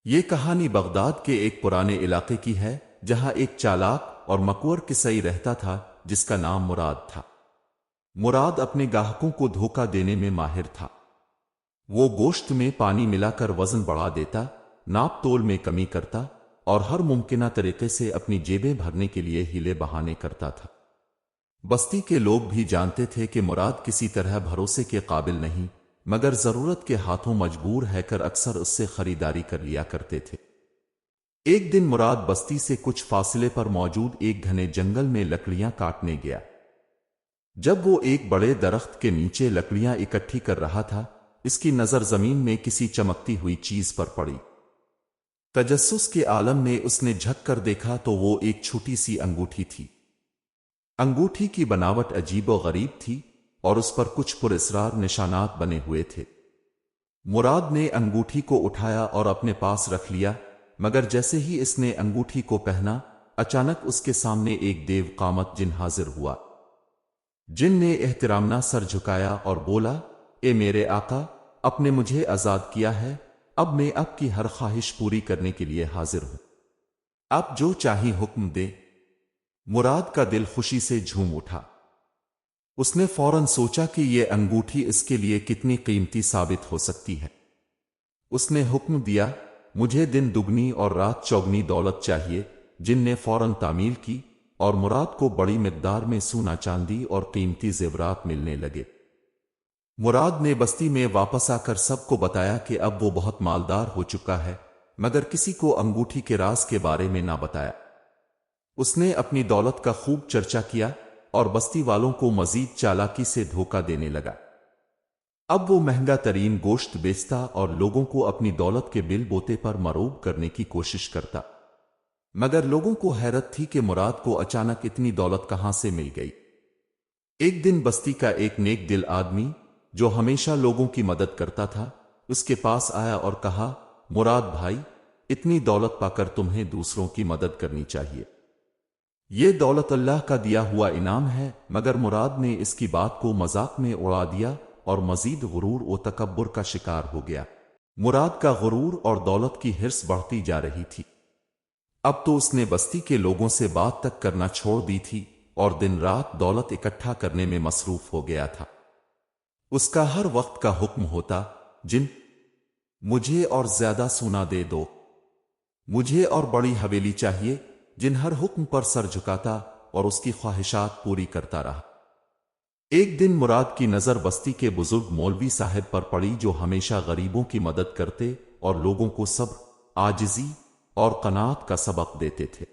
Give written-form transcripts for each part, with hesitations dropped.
یہ کہانی بغداد کے ایک پرانے علاقے کی ہے جہاں ایک چالاک اور مکور کسائی رہتا تھا جس کا نام مراد تھا۔ مراد اپنے گاہکوں کو دھوکہ دینے میں ماہر تھا۔ وہ گوشت میں پانی ملا کر وزن بڑھا دیتا، ناپ تول میں کمی کرتا اور ہر ممکنہ طریقے سے اپنی جیبیں بھرنے کے لیے ہیلے بہانے کرتا تھا۔ بستی کے لوگ بھی جانتے تھے کہ مراد کسی طرح بھروسے کے قابل نہیں، مگر ضرورت کے ہاتھوں مجبور ہے کر اکثر اس سے خریداری کر لیا کرتے تھے۔ ایک دن مراد بستی سے کچھ فاصلے پر موجود ایک گھنے جنگل میں لکڑیاں کاٹنے گیا۔ جب وہ ایک بڑے درخت کے نیچے لکڑیاں اکٹھی کر رہا تھا، اس کی نظر زمین میں کسی چمکتی ہوئی چیز پر پڑی۔ تجسس کے عالم میں اس نے جھک کر دیکھا تو وہ ایک چھوٹی سی انگوٹھی تھی۔ انگوٹھی کی بناوٹ عجیب و غریب تھی اور اس پر کچھ پراسرار نشانات بنے ہوئے تھے۔ مراد نے انگوٹھی کو اٹھایا اور اپنے پاس رکھ لیا، مگر جیسے ہی اس نے انگوٹھی کو پہنا، اچانک اس کے سامنے ایک دیو قامت جن حاضر ہوا۔ جن نے احترامنا سر جھکایا اور بولا، اے میرے آقا، آپ نے مجھے آزاد کیا ہے، اب میں آپ کی ہر خواہش پوری کرنے کے لیے حاضر ہوں۔ آپ جو چاہیے حکم دے۔ مراد کا دل خوشی سے جھوم اٹھا۔ اس نے فوراً سوچا کہ یہ انگوٹھی اس کے لیے کتنی قیمتی ثابت ہو سکتی ہے۔ اس نے حکم دیا، مجھے دن دگنی اور رات چوگنی دولت چاہیے۔ جن نے فوراً تعمیل کی اور مراد کو بڑی مقدار میں سونا چاندی اور قیمتی زیورات ملنے لگے۔ مراد نے بستی میں واپس آ کر سب کو بتایا کہ اب وہ بہت مالدار ہو چکا ہے، مگر کسی کو انگوٹھی کے راز کے بارے میں نہ بتایا۔ اس نے اپنی دولت کا خوب چرچا کیا اور بستی والوں کو مزید چالاکی سے دھوکہ دینے لگا۔ اب وہ مہنگا ترین گوشت بیچتا اور لوگوں کو اپنی دولت کے بل بوتے پر مروب کرنے کی کوشش کرتا، مگر لوگوں کو حیرت تھی کہ مراد کو اچانک اتنی دولت کہاں سے مل گئی۔ ایک دن بستی کا ایک نیک دل آدمی جو ہمیشہ لوگوں کی مدد کرتا تھا، اس کے پاس آیا اور کہا، مراد بھائی، اتنی دولت پا کر تمہیں دوسروں کی مدد کرنی چاہیے۔ یہ دولت اللہ کا دیا ہوا انعام ہے۔ مگر مراد نے اس کی بات کو مذاق میں اڑا دیا اور مزید غرور و تکبر کا شکار ہو گیا۔ مراد کا غرور اور دولت کی حرص بڑھتی جا رہی تھی۔ اب تو اس نے بستی کے لوگوں سے بات تک کرنا چھوڑ دی تھی اور دن رات دولت اکٹھا کرنے میں مصروف ہو گیا تھا۔ اس کا ہر وقت کا حکم ہوتا، جن مجھے اور زیادہ سونا دے دو، مجھے اور بڑی حویلی چاہیے۔ جن ہر حکم پر سر جھکاتا اور اس کی خواہشات پوری کرتا رہا۔ ایک دن مراد کی نظر بستی کے بزرگ مولوی صاحب پر پڑی جو ہمیشہ غریبوں کی مدد کرتے اور لوگوں کو صبر، عاجزی اور قناعت کا سبق دیتے تھے۔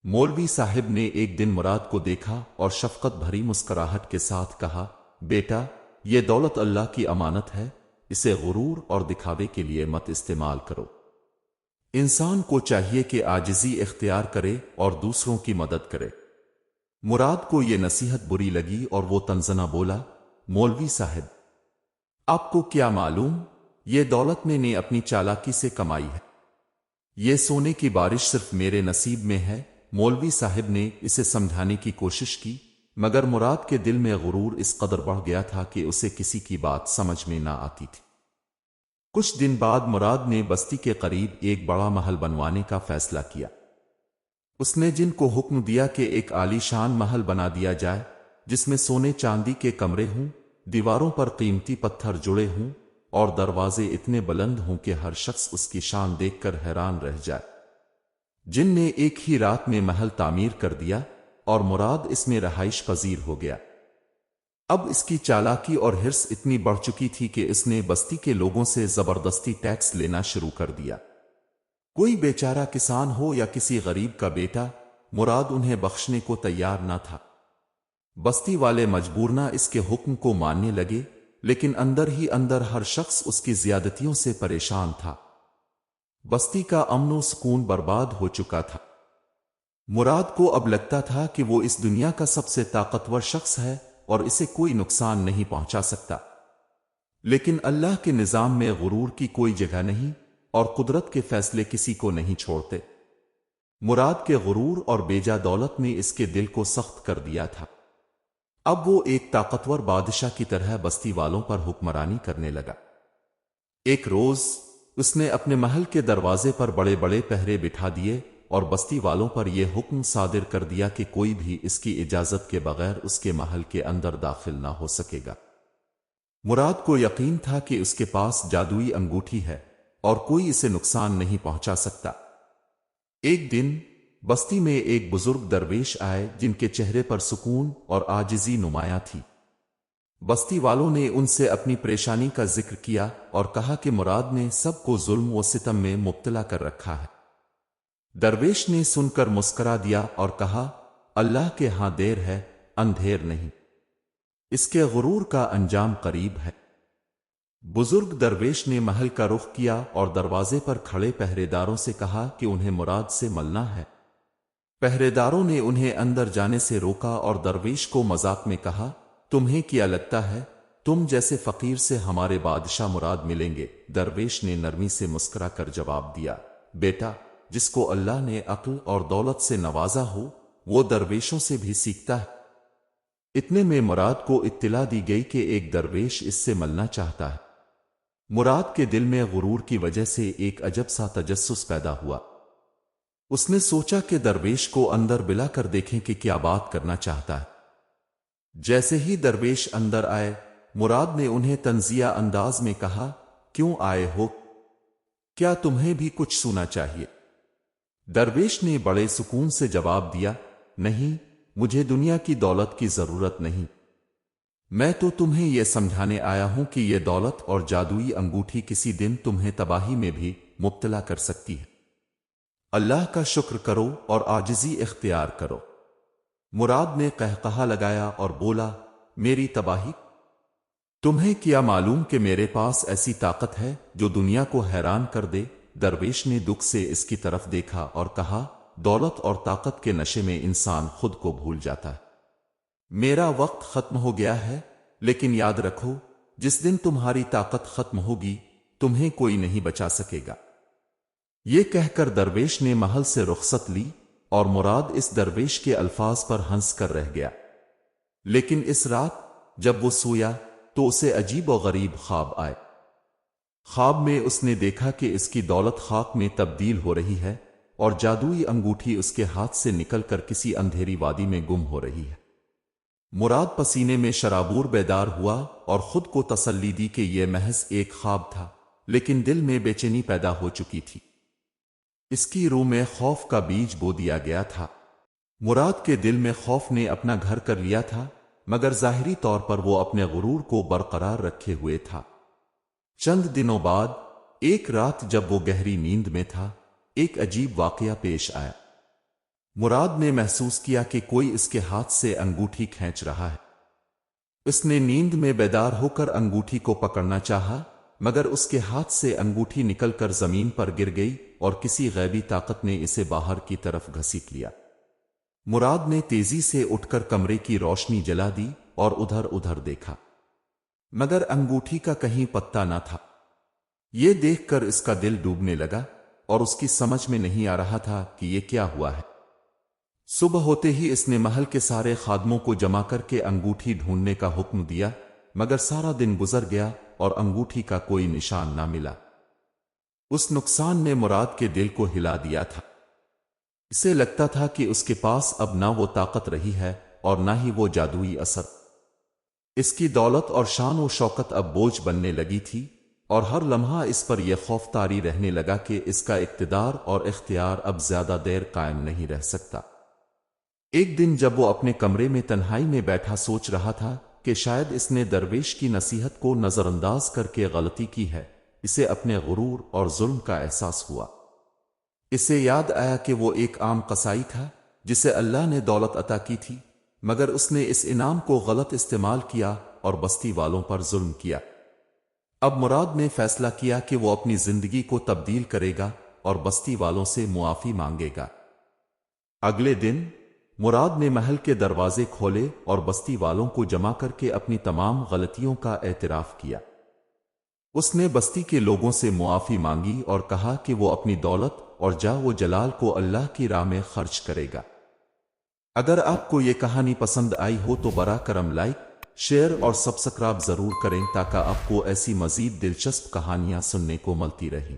مولوی صاحب نے ایک دن مراد کو دیکھا اور شفقت بھری مسکراہٹ کے ساتھ کہا، بیٹا، یہ دولت اللہ کی امانت ہے، اسے غرور اور دکھاوے کے لیے مت استعمال کرو۔ انسان کو چاہیے کہ عاجزی اختیار کرے اور دوسروں کی مدد کرے۔ مراد کو یہ نصیحت بری لگی اور وہ تنزنہ بولا، مولوی صاحب، آپ کو کیا معلوم، یہ دولت میں نے اپنی چالاکی سے کمائی ہے، یہ سونے کی بارش صرف میرے نصیب میں ہے۔ مولوی صاحب نے اسے سمجھانے کی کوشش کی، مگر مراد کے دل میں غرور اس قدر بڑھ گیا تھا کہ اسے کسی کی بات سمجھ میں نہ آتی تھی۔ کچھ دن بعد مراد نے بستی کے قریب ایک بڑا محل بنوانے کا فیصلہ کیا۔ اس نے جن کو حکم دیا کہ ایک عالی شان محل بنا دیا جائے جس میں سونے چاندی کے کمرے ہوں، دیواروں پر قیمتی پتھر جڑے ہوں اور دروازے اتنے بلند ہوں کہ ہر شخص اس کی شان دیکھ کر حیران رہ جائے۔ جن نے ایک ہی رات میں محل تعمیر کر دیا اور مراد اس میں رہائش پذیر ہو گیا۔ اب اس کی چالاکی اور حرص اتنی بڑھ چکی تھی کہ اس نے بستی کے لوگوں سے زبردستی ٹیکس لینا شروع کر دیا۔ کوئی بیچارہ کسان ہو یا کسی غریب کا بیٹا، مراد انہیں بخشنے کو تیار نہ تھا۔ بستی والے مجبورنہ اس کے حکم کو ماننے لگے، لیکن اندر ہی اندر ہر شخص اس کی زیادتیوں سے پریشان تھا۔ بستی کا امن و سکون برباد ہو چکا تھا۔ مراد کو اب لگتا تھا کہ وہ اس دنیا کا سب سے طاقتور شخص ہے اور اسے کوئی نقصان نہیں پہنچا سکتا، لیکن اللہ کے نظام میں غرور کی کوئی جگہ نہیں اور قدرت کے فیصلے کسی کو نہیں چھوڑتے۔ مراد کے غرور اور بیجا دولت نے اس کے دل کو سخت کر دیا تھا۔ اب وہ ایک طاقتور بادشاہ کی طرح بستی والوں پر حکمرانی کرنے لگا۔ ایک روز اس نے اپنے محل کے دروازے پر بڑے بڑے پہرے بٹھا دیے اور بستی والوں پر یہ حکم صادر کر دیا کہ کوئی بھی اس کی اجازت کے بغیر اس کے محل کے اندر داخل نہ ہو سکے گا۔ مراد کو یقین تھا کہ اس کے پاس جادوئی انگوٹھی ہے اور کوئی اسے نقصان نہیں پہنچا سکتا۔ ایک دن بستی میں ایک بزرگ درویش آئے جن کے چہرے پر سکون اور عاجزی نمایاں تھی۔ بستی والوں نے ان سے اپنی پریشانی کا ذکر کیا اور کہا کہ مراد نے سب کو ظلم و ستم میں مبتلا کر رکھا ہے۔ درویش نے سن کر مسکرا دیا اور کہا، اللہ کے ہاں دیر ہے، اندھیر نہیں، اس کے غرور کا انجام قریب ہے۔ بزرگ درویش نے محل کا رخ کیا اور دروازے پر کھڑے پہرے داروں سے کہا کہ انہیں مراد سے ملنا ہے۔ پہرے داروں نے انہیں اندر جانے سے روکا اور درویش کو مذاق میں کہا، تمہیں کیا لگتا ہے تم جیسے فقیر سے ہمارے بادشاہ مراد ملیں گے؟ درویش نے نرمی سے مسکرا کر جواب دیا، بیٹا، جس کو اللہ نے عقل اور دولت سے نوازا ہو وہ درویشوں سے بھی سیکھتا ہے۔ اتنے میں مراد کو اطلاع دی گئی کہ ایک درویش اس سے ملنا چاہتا ہے۔ مراد کے دل میں غرور کی وجہ سے ایک عجب سا تجسس پیدا ہوا۔ اس نے سوچا کہ درویش کو اندر بلا کر دیکھیں کہ کیا بات کرنا چاہتا ہے۔ جیسے ہی درویش اندر آئے، مراد نے انہیں طنزیہ انداز میں کہا، کیوں آئے ہو؟ کیا تمہیں بھی کچھ سنا چاہیے؟ درویش نے بڑے سکون سے جواب دیا، نہیں، مجھے دنیا کی دولت کی ضرورت نہیں، میں تو تمہیں یہ سمجھانے آیا ہوں کہ یہ دولت اور جادوئی انگوٹھی کسی دن تمہیں تباہی میں بھی مبتلا کر سکتی ہے۔ اللہ کا شکر کرو اور عاجزی اختیار کرو۔ مراد نے قہقہا لگایا اور بولا، میری تباہی؟ تمہیں کیا معلوم کہ میرے پاس ایسی طاقت ہے جو دنیا کو حیران کر دے؟ درویش نے دکھ سے اس کی طرف دیکھا اور کہا، دولت اور طاقت کے نشے میں انسان خود کو بھول جاتا ہے۔ میرا وقت ختم ہو گیا ہے، لیکن یاد رکھو، جس دن تمہاری طاقت ختم ہوگی تمہیں کوئی نہیں بچا سکے گا۔ یہ کہہ کر درویش نے محل سے رخصت لی اور مراد اس درویش کے الفاظ پر ہنس کر رہ گیا۔ لیکن اس رات جب وہ سویا تو اسے عجیب و غریب خواب آئے۔ خواب میں اس نے دیکھا کہ اس کی دولت خاک میں تبدیل ہو رہی ہے اور جادوئی انگوٹھی اس کے ہاتھ سے نکل کر کسی اندھیری وادی میں گم ہو رہی ہے۔ مراد پسینے میں شرابور بیدار ہوا اور خود کو تسلی دی کہ یہ محض ایک خواب تھا، لیکن دل میں بے چینی پیدا ہو چکی تھی۔ اس کی روح میں خوف کا بیج بو دیا گیا تھا۔ مراد کے دل میں خوف نے اپنا گھر کر لیا تھا، مگر ظاہری طور پر وہ اپنے غرور کو برقرار رکھے ہوئے تھا۔ چند دنوں بعد ایک رات جب وہ گہری نیند میں تھا، ایک عجیب واقعہ پیش آیا۔ مراد نے محسوس کیا کہ کوئی اس کے ہاتھ سے انگوٹھی کھینچ رہا ہے۔ اس نے نیند میں بیدار ہو کر انگوٹھی کو پکڑنا چاہا، مگر اس کے ہاتھ سے انگوٹھی نکل کر زمین پر گر گئی اور کسی غیبی طاقت نے اسے باہر کی طرف گھسیٹ لیا۔ مراد نے تیزی سے اٹھ کر کمرے کی روشنی جلا دی اور ادھر ادھر دیکھا، مگر انگوٹھی کا کہیں پتہ نہ تھا۔ یہ دیکھ کر اس کا دل ڈوبنے لگا اور اس کی سمجھ میں نہیں آ رہا تھا کہ یہ کیا ہوا ہے۔ صبح ہوتے ہی اس نے محل کے سارے خادموں کو جمع کر کے انگوٹھی ڈھونڈنے کا حکم دیا، مگر سارا دن گزر گیا اور انگوٹھی کا کوئی نشان نہ ملا۔ اس نقصان نے مراد کے دل کو ہلا دیا تھا۔ اسے لگتا تھا کہ اس کے پاس اب نہ وہ طاقت رہی ہے اور نہ ہی وہ جادوئی اثر۔ اس کی دولت اور شان و شوکت اب بوجھ بننے لگی تھی اور ہر لمحہ اس پر یہ خوف طاری رہنے لگا کہ اس کا اقتدار اور اختیار اب زیادہ دیر قائم نہیں رہ سکتا۔ ایک دن جب وہ اپنے کمرے میں تنہائی میں بیٹھا سوچ رہا تھا کہ شاید اس نے درویش کی نصیحت کو نظر انداز کر کے غلطی کی ہے، اسے اپنے غرور اور ظلم کا احساس ہوا۔ اسے یاد آیا کہ وہ ایک عام قصائی تھا جسے اللہ نے دولت عطا کی تھی، مگر اس نے اس انعام کو غلط استعمال کیا اور بستی والوں پر ظلم کیا۔ اب مراد نے فیصلہ کیا کہ وہ اپنی زندگی کو تبدیل کرے گا اور بستی والوں سے معافی مانگے گا۔ اگلے دن مراد نے محل کے دروازے کھولے اور بستی والوں کو جمع کر کے اپنی تمام غلطیوں کا اعتراف کیا۔ اس نے بستی کے لوگوں سے معافی مانگی اور کہا کہ وہ اپنی دولت اور جاہ و جلال کو اللہ کی راہ میں خرچ کرے گا۔ اگر آپ کو یہ کہانی پسند آئی ہو تو براہ کرم لائک، شیئر اور سبسکرائب ضرور کریں تاکہ آپ کو ایسی مزید دلچسپ کہانیاں سننے کو ملتی رہیں۔